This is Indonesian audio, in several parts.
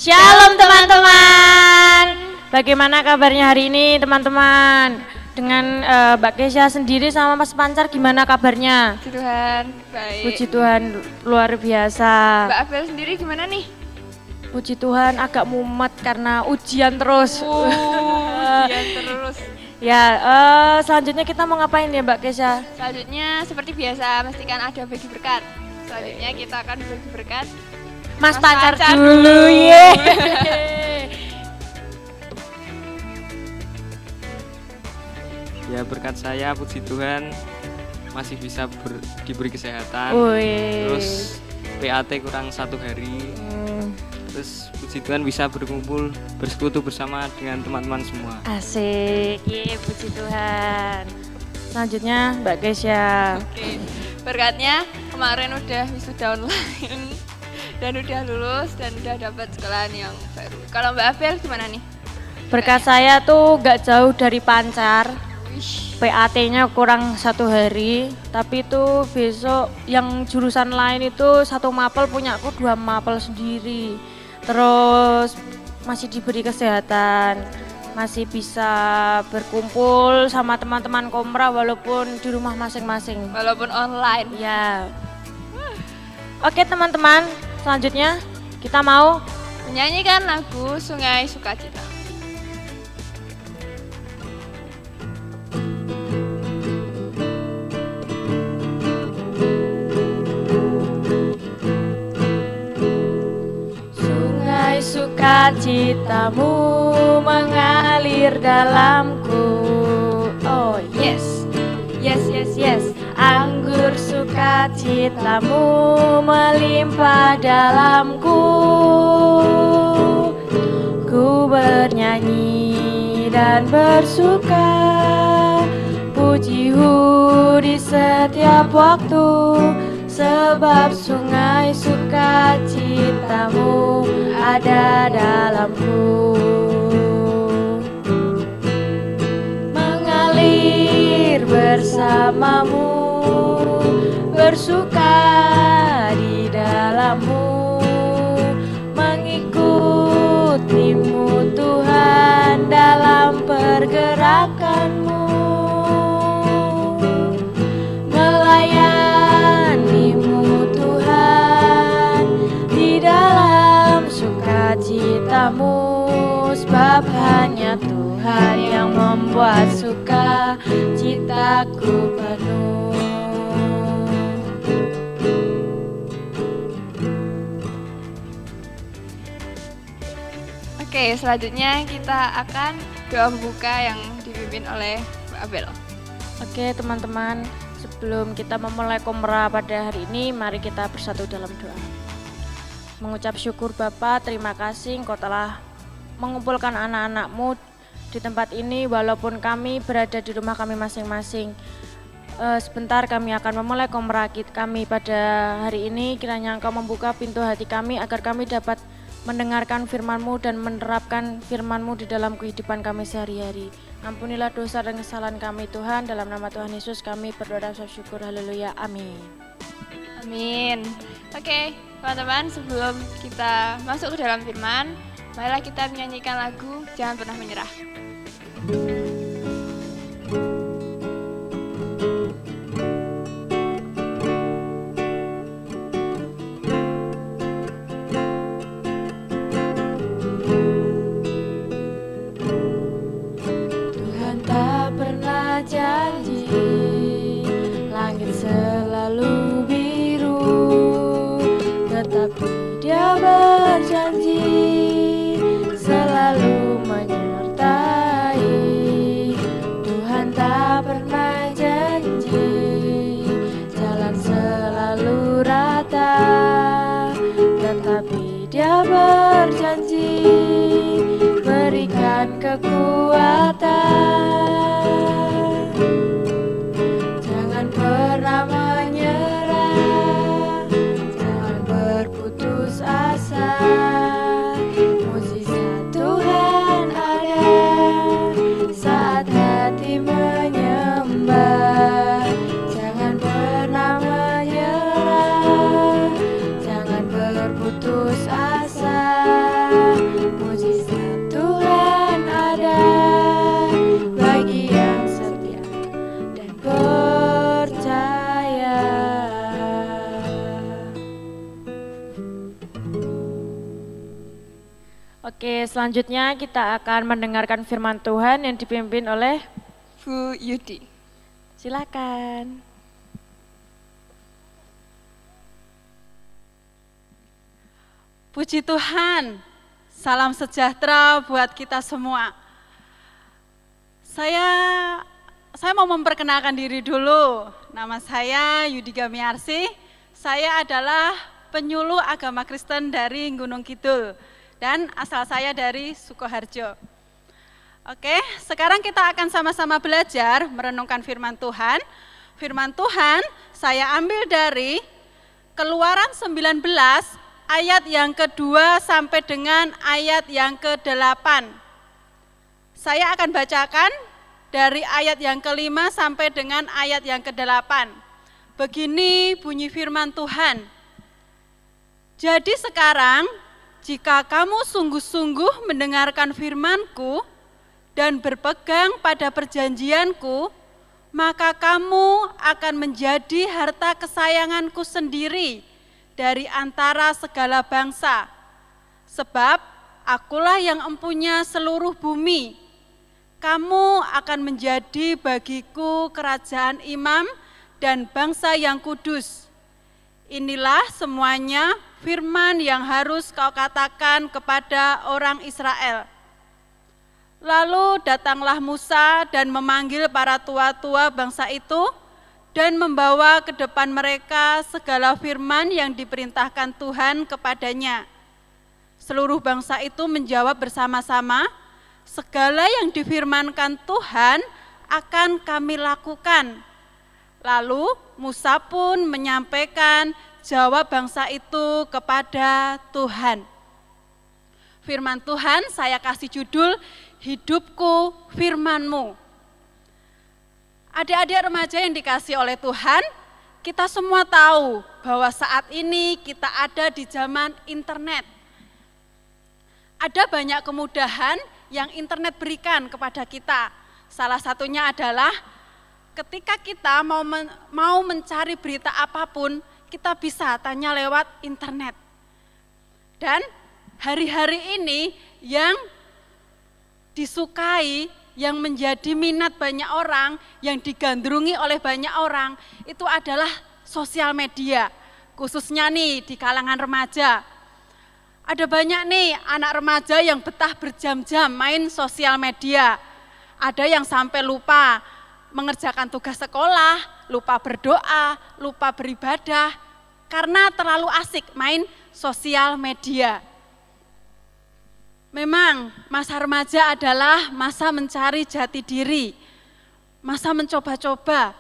Shalom teman-teman. Bagaimana kabarnya hari ini teman-teman? Dengan Mbak Kesha sendiri sama Mas Pancar gimana kabarnya? Puji Tuhan, baik. Puji Tuhan luar biasa. Mbak Abel sendiri gimana nih? Puji Tuhan agak mumet karena ujian terus. Ujian terus. Ya, selanjutnya kita mau ngapain ya Mbak Kesha? Selanjutnya seperti biasa mestikan ada bagi berkat. Selanjutnya kita akan bagi berkat. Mas Mas Pancar Pancar dulu dulu. ye. Ya berkat saya puji Tuhan masih bisa diberi kesehatan. Wih. Terus PAT kurang 1 hari. Terus puji Tuhan bisa berkumpul bersekutu bersama dengan teman-teman semua. Asik, ye, puji Tuhan. Selanjutnya Mbak Kesha. Oke. Berkatnya kemarin udah wisuda online dan udah lulus dan udah dapat sekolahan yang baru. Kalau Mbak Abel gimana nih? Berkat saya tuh gak jauh dari Pancar. Wish. PAT-nya kurang 1 hari, tapi itu besok yang jurusan lain itu 1 mapel, punya aku 2 mapel sendiri. Terus masih diberi kesehatan, masih bisa berkumpul sama teman-teman Komra walaupun di rumah masing-masing. Walaupun online. Ya. Oke teman-teman, selanjutnya kita mau Menyanyikan lagu Sungai Sukacita. Sungai sukacitamu mengalir dalamku. Oh yes, yes, yes, yes. Anggur sukacitamu melimpah dalamku. Ku bernyanyi dan bersuka, pujihu di setiap waktu. Sebab sungai sukacitamu ada dalamku. Mengalir bersamamu, bersuka di dalammu, mengikutimu Tuhan dalam pergerakanmu. Sukacitamu, sebab hanya Tuhan yang membuat sukacitaku penuh. Oke, selanjutnya kita akan doa buka yang dipimpin oleh Mbak Abel. Oke teman-teman, sebelum kita memulai Komra pada hari ini, mari kita bersatu dalam doa. Mengucap syukur Bapa, terima kasih Engkau telah mengumpulkan anak-anak-Mu di tempat ini walaupun kami berada di rumah kami masing-masing. Sebentar kami akan memulai Komra kami pada hari ini. Kiranya Engkau membuka pintu hati kami agar kami dapat mendengarkan firman-Mu dan menerapkan firman-Mu di dalam kehidupan kami sehari-hari. Ampunilah dosa dan kesalahan kami Tuhan, dalam nama Tuhan Yesus kami berdoa dan syukur, haleluya, amin. Amin. Oke, teman-teman, sebelum kita masuk ke dalam firman, marilah kita menyanyikan lagu Jangan Pernah Menyerah. Tuhan tak pernah janji langit selalu biru, tetapi Dia berjanji selalu menyertai. Tuhan tak pernah janji jalan selalu rata, tetapi Dia berjanji berikan kekuatan. Jangan pernah menyerah, jangan berputus asa. Mukjizat Tuhan ada saat hati menyembah. Jangan pernah menyerah, jangan berputus asa. Oke, selanjutnya kita akan mendengarkan firman Tuhan yang dipimpin oleh Bu Yudi. silakan. Puji Tuhan, salam sejahtera buat kita semua. Saya mau memperkenalkan diri dulu. Nama saya Yudi Gamiarsi. Saya adalah penyuluh agama Kristen dari Gunung Kidul dan asal saya dari Sukoharjo. Oke, sekarang kita akan sama-sama belajar merenungkan firman Tuhan. Firman Tuhan saya ambil dari Keluaran 19 ayat yang kedua sampai dengan ayat yang ke-8. Saya akan bacakan dari ayat yang ke-5 sampai dengan ayat yang ke-8. Begini bunyi firman Tuhan. Jadi sekarang, jika kamu sungguh-sungguh mendengarkan firman-Ku dan berpegang pada perjanjian-Ku, maka kamu akan menjadi harta kesayangan-Ku sendiri dari antara segala bangsa, sebab akulah yang empunya seluruh bumi. Kamu akan menjadi bagiku kerajaan imam dan bangsa yang kudus. Inilah semuanya firman yang harus kau katakan kepada orang Israel. Lalu datanglah Musa dan memanggil para tua-tua bangsa itu, dan membawa ke depan mereka segala firman yang diperintahkan Tuhan kepadanya. Seluruh bangsa itu menjawab bersama-sama, segala yang difirmankan Tuhan akan kami lakukan. Lalu Musa pun menyampaikan jawab bangsa itu kepada Tuhan. Firman Tuhan saya kasih judul, Hidupku Firman-Mu. Adik-adik remaja yang dikasih oleh Tuhan, kita semua tahu bahwa saat ini kita ada di zaman internet. Ada banyak kemudahan yang internet berikan kepada kita. Salah satunya adalah ketika kita mau mencari berita apapun, kita bisa tanya lewat internet. Dan hari-hari ini yang disukai, yang menjadi minat banyak orang, yang digandrungi oleh banyak orang, itu adalah sosial media, khususnya nih di kalangan remaja. Ada banyak nih anak remaja yang betah berjam-jam main sosial media. Ada yang sampai lupa mengerjakan tugas sekolah, lupa berdoa, lupa beribadah, karena terlalu asik main sosial media. Memang masa remaja adalah masa mencari jati diri, masa mencoba-coba.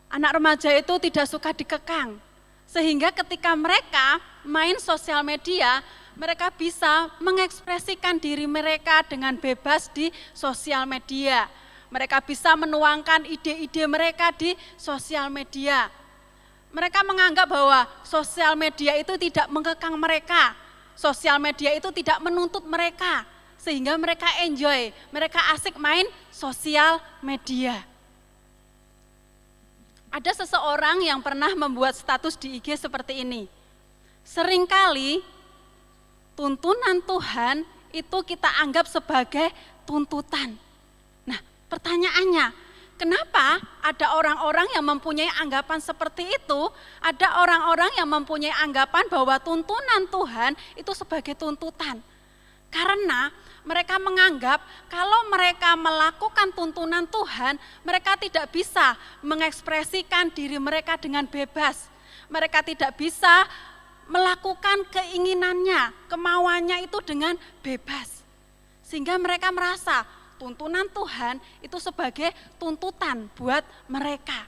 Anak remaja itu tidak suka dikekang, sehingga ketika mereka main sosial media, mereka bisa mengekspresikan diri mereka dengan bebas di sosial media. Mereka bisa menuangkan ide-ide mereka di sosial media. Mereka menganggap bahwa sosial media itu tidak mengekang mereka. Sosial media itu tidak menuntut mereka, sehingga mereka enjoy, mereka asik main sosial media. Ada seseorang yang pernah membuat status di IG seperti ini. Seringkali tuntunan Tuhan itu kita anggap sebagai tuntutan. Nah, pertanyaannya, kenapa ada orang-orang yang mempunyai anggapan seperti itu, ada orang-orang yang mempunyai anggapan bahwa tuntunan Tuhan itu sebagai tuntutan. Karena mereka menganggap kalau mereka melakukan tuntunan Tuhan, mereka tidak bisa mengekspresikan diri mereka dengan bebas. Mereka tidak bisa melakukan keinginannya, kemauannya itu dengan bebas. Sehingga mereka merasa tuntunan Tuhan itu sebagai tuntutan buat mereka.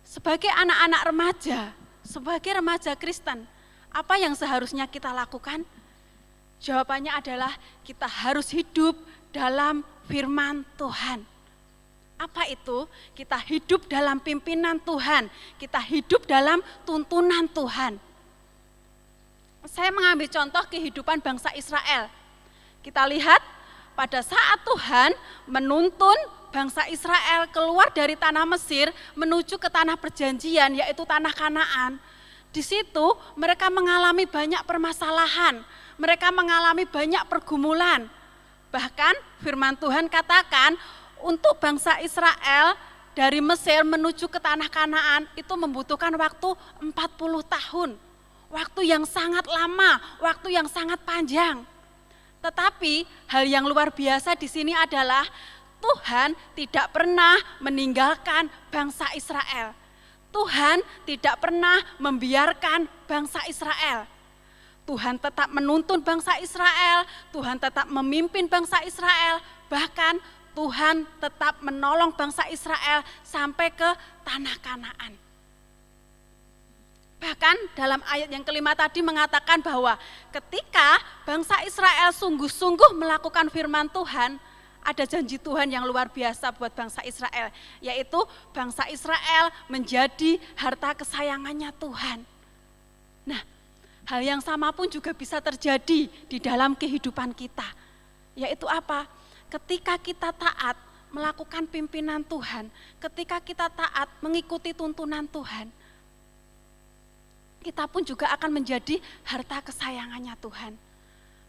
Sebagai anak-anak remaja, sebagai remaja Kristen, apa yang seharusnya kita lakukan? Jawabannya adalah kita harus hidup dalam firman Tuhan. Apa itu? Kita hidup dalam pimpinan Tuhan, kita hidup dalam tuntunan Tuhan. Saya mengambil contoh kehidupan bangsa Israel. Kita lihat pada saat Tuhan menuntun bangsa Israel keluar dari tanah Mesir menuju ke tanah perjanjian, yaitu tanah Kanaan. Di situ mereka mengalami banyak permasalahan, mereka mengalami banyak pergumulan. Bahkan firman Tuhan katakan untuk bangsa Israel dari Mesir menuju ke tanah Kanaan itu membutuhkan waktu 40 tahun. Waktu yang sangat lama, waktu yang sangat panjang. Tetapi hal yang luar biasa di sini adalah Tuhan tidak pernah meninggalkan bangsa Israel. Tuhan tidak pernah membiarkan bangsa Israel. Tuhan tetap menuntun bangsa Israel, Tuhan tetap memimpin bangsa Israel, bahkan Tuhan tetap menolong bangsa Israel sampai ke tanah Kanaan. Bahkan dalam ayat yang kelima tadi mengatakan bahwa ketika bangsa Israel sungguh-sungguh melakukan firman Tuhan, ada janji Tuhan yang luar biasa buat bangsa Israel, yaitu bangsa Israel menjadi harta kesayangannya Tuhan. Nah, hal yang sama pun juga bisa terjadi di dalam kehidupan kita, yaitu apa? Ketika kita taat melakukan pimpinan Tuhan, ketika kita taat mengikuti tuntunan Tuhan, kita pun juga akan menjadi harta kesayangannya Tuhan.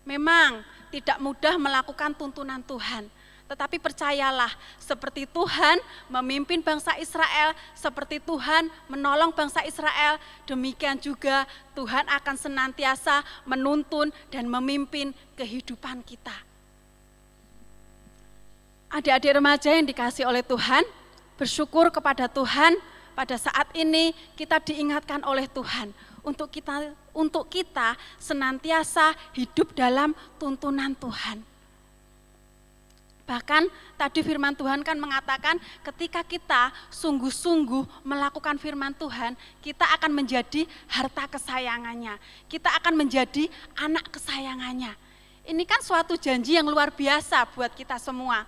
Memang tidak mudah melakukan tuntunan Tuhan, tetapi percayalah, seperti Tuhan memimpin bangsa Israel, seperti Tuhan menolong bangsa Israel, demikian juga Tuhan akan senantiasa menuntun dan memimpin kehidupan kita. Adik-adik remaja yang dikasihi oleh Tuhan, bersyukur kepada Tuhan, pada saat ini kita diingatkan oleh Tuhan untuk kita senantiasa hidup dalam tuntunan Tuhan. Bahkan tadi firman Tuhan kan mengatakan ketika kita sungguh-sungguh melakukan firman Tuhan, kita akan menjadi harta kesayangannya. Kita akan menjadi anak kesayangannya. Ini kan suatu janji yang luar biasa buat kita semua.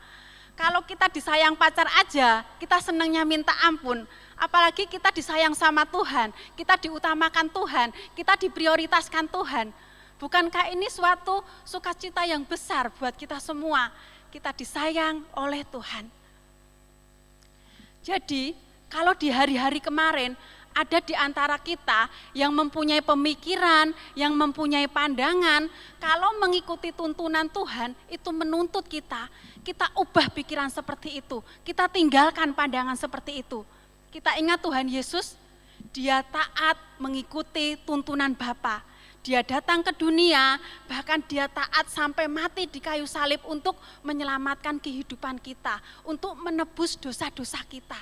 Kalau kita disayang pacar aja, kita senangnya minta ampun. Apalagi kita disayang sama Tuhan, kita diutamakan Tuhan, kita diprioritaskan Tuhan. Bukankah ini suatu sukacita yang besar buat kita semua? Kita disayang oleh Tuhan. Jadi, kalau di hari-hari kemarin ada di antara kita yang mempunyai pemikiran, yang mempunyai pandangan, kalau mengikuti tuntunan Tuhan itu menuntut kita ubah pikiran seperti itu, kita tinggalkan pandangan seperti itu. Kita ingat Tuhan Yesus, dia taat mengikuti tuntunan Bapa. Dia datang ke dunia, bahkan dia taat sampai mati di kayu salib untuk menyelamatkan kehidupan kita, untuk menebus dosa-dosa kita.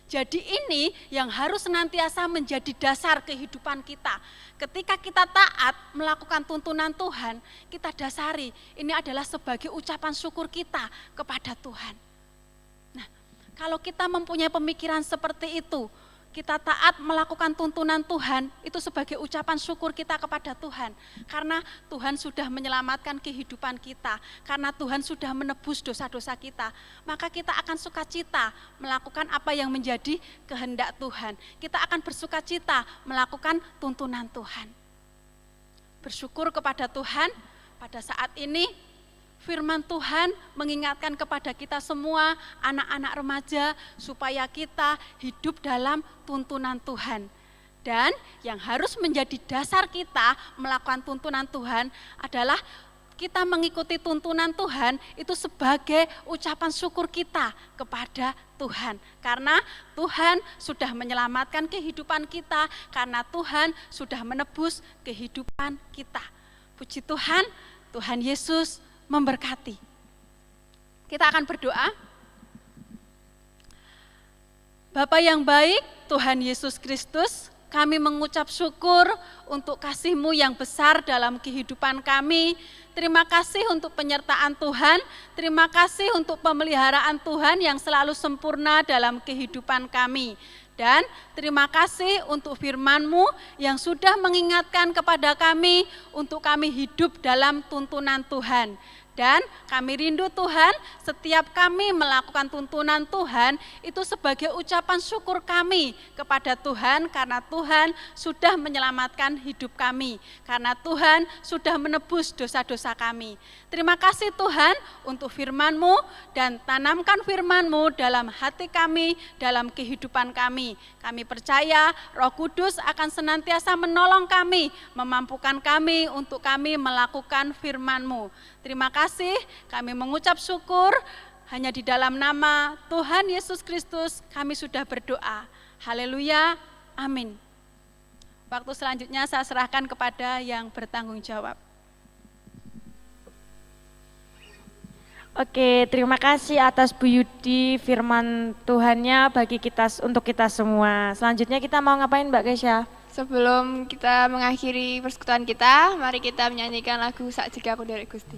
Jadi ini yang harus senantiasa menjadi dasar kehidupan kita. Ketika kita taat melakukan tuntunan Tuhan, kita dasari ini adalah sebagai ucapan syukur kita kepada Tuhan. Nah, kalau kita mempunyai pemikiran seperti itu, kita taat melakukan tuntunan Tuhan, itu sebagai ucapan syukur kita kepada Tuhan. Karena Tuhan sudah menyelamatkan kehidupan kita, karena Tuhan sudah menebus dosa-dosa kita, maka kita akan sukacita melakukan apa yang menjadi kehendak Tuhan. Kita akan bersukacita melakukan tuntunan Tuhan. Bersyukur kepada Tuhan, pada saat ini firman Tuhan mengingatkan kepada kita semua, anak-anak remaja, supaya kita hidup dalam tuntunan Tuhan. Dan yang harus menjadi dasar kita melakukan tuntunan Tuhan adalah kita mengikuti tuntunan Tuhan itu sebagai ucapan syukur kita kepada Tuhan. Karena Tuhan sudah menyelamatkan kehidupan kita, karena Tuhan sudah menebus kehidupan kita. Puji Tuhan, Tuhan Yesus memberkati. Kita akan berdoa. Bapa yang baik, Tuhan Yesus Kristus, kami mengucap syukur untuk kasih-Mu yang besar dalam kehidupan kami. Terima kasih untuk penyertaan Tuhan, terima kasih untuk pemeliharaan Tuhan yang selalu sempurna dalam kehidupan kami. Dan terima kasih untuk firman-Mu yang sudah mengingatkan kepada kami untuk kami hidup dalam tuntunan Tuhan. Dan kami rindu Tuhan, setiap kami melakukan tuntunan Tuhan itu sebagai ucapan syukur kami kepada Tuhan karena Tuhan sudah menyelamatkan hidup kami, karena Tuhan sudah menebus dosa-dosa kami. Terima kasih Tuhan untuk firman-Mu dan tanamkan firman-Mu dalam hati kami, dalam kehidupan kami. Kami percaya Roh Kudus akan senantiasa menolong kami, memampukan kami untuk kami melakukan firman-Mu. Terima kasih, kami mengucap syukur, hanya di dalam nama Tuhan Yesus Kristus kami sudah berdoa. Haleluya, amin. Waktu selanjutnya saya serahkan kepada yang bertanggung jawab. Oke, terima kasih atas Bu Yudi firman Tuhannya bagi kita, untuk kita semua. Selanjutnya kita mau ngapain Mbak Kesha? Sebelum kita mengakhiri persekutuan kita, mari kita menyanyikan lagu Sak Jika Aku Derek Gusti.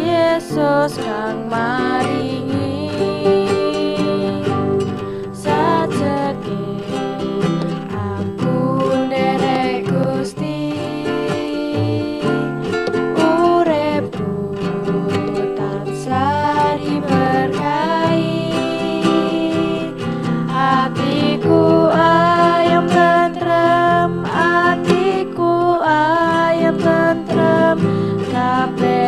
Yesus kang maringi sajake aku nderek Gusti uripku tansah diberkahi atiku ayam tentrem atiku ayam tentrem kabeh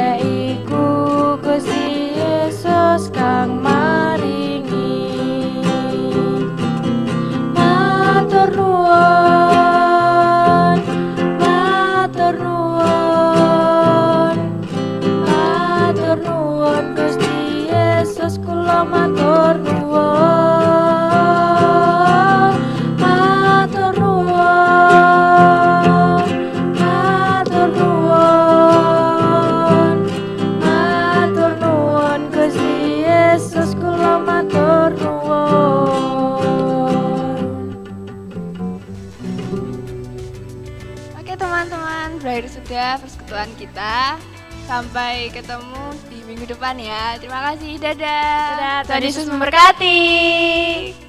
Gusti Yesus kang maringi matur nuwun matur nuwun matur nuwun Gusti Yesus kula matur nuwun matur nuwun matur nuwun Yesus kula matur nuwun. Oke teman-teman, berakhir sudah persekutuan kita. Sampai ketemu di minggu depan ya. Terima kasih, dadah. Dadah, Tuhan Yesus memberkati.